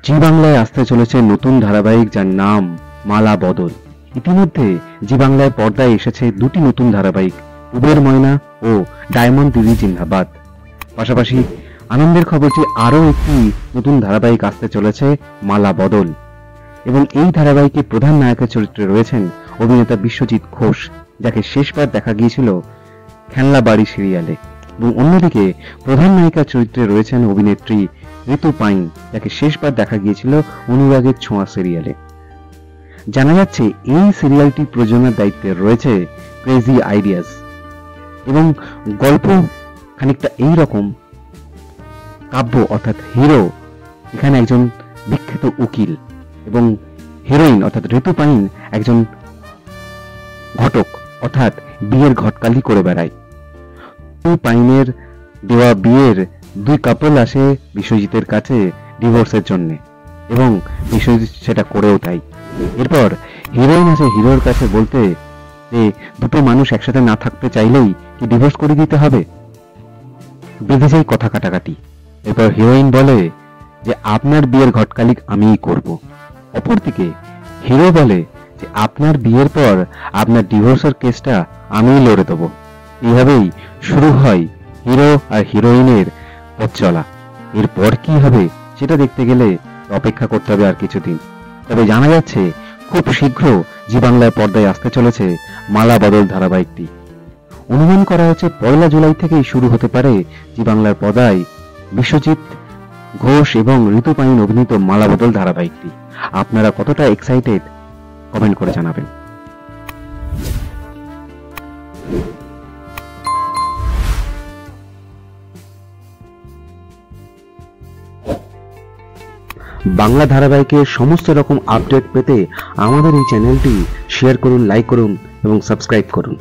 জি বাংলায় আসতে চলেছে নতুন ধারাবাহিক, যার নাম মালা বদল। ইতিমধ্যে জি বাংলায় পর্দায় এসেছে দুটি নতুন ধারাবাহিক, উবের ময়না ও ডায়মন্ড দিদি জিন্দাবাদ। পাশাপাশি আনন্দের খবর যে আরও একটি নতুন ধারাবাহিক আসতে চলেছে, মালা বদল। এবং এই ধারাবাহিকে প্রধান নায়কের চরিত্রে রয়েছেন অভিনেতা বিশ্বজিৎ ঘোষ, যাকে শেষবার দেখা গিয়েছিল খেলনা বাড়ি সিরিয়ালে। এবং অন্যদিকে প্রধান নায়িকার চরিত্রে রয়েছেন অভিনেত্রী ঋতু পাইন, যাকে শেষবার দেখা গিয়েছিল অনুরাগের ছোঁয়া সিরিয়ালে। জানা যাচ্ছে এই সিরিয়ালটি প্রযোজনার দায়িত্বে রয়েছে ক্রেজি আইডিয়াস। এবং গল্প খানিকটা এই রকম, কাব্য অর্থাৎ হিরো এখানে একজন বিখ্যাত উকিল এবং হিরোইন অর্থাৎ ঋতু পাইন একজন ঘটক অর্থাৎ বিয়ের ঘটকালি করে বেড়ায়। ঋতু পাইনের দেওয়া বিয়ের দুই কাপল আসে বিশ্বজিতের কাছে ডিভোর্সের জন্য এবং বিশ্বজিৎ সেটা করেও দেয়। এরপর হিরোইন আসে হিরোর কাছে বলতে যে দুটো মানুষ একসাথে না থাকতে চাইলেই কি ডিভোর্স করে দিতে হবে। বেঁধে যায় কথা কাটাকাটি। এরপর হিরোইন বলে যে আপনার বিয়ের ঘটকালি আমিই করব। অপরদিকে হিরো বলে যে আপনার বিয়ের পর আপনার ডিভোর্সের কেসটা আমিই লড়ে দেবো। এইভাবেই শুরু হয় হিরো আর হিরোইনের পথ চলা। এরপর কি হবে সেটা দেখতে গেলে অপেক্ষা করতে হবে আর কিছুদিন। তবে জানা যাচ্ছে খুব শীঘ্র জি বাংলায় পর্দায় আসতে চলেছে মালা বদল ধারাবাহিকটি। অনুমান করা হচ্ছে 1 জুলাই থেকেই শুরু হতে পারে জি বাংলার পর্দায় বিশ্বজিৎ ঘোষ এবং ঋতু পাইন অভিনীত মালা বদল ধারাবাহিকটি। আপনারা কতটা এক্সাইটেড কমেন্ট করে জানাবেন। বাংলা ধারাবাহিকের সমস্ত রকম আপডেট পেতে আমাদের এই চ্যানেলটি শেয়ার করুন, লাইক করুন এবং সাবস্ক্রাইব করুন।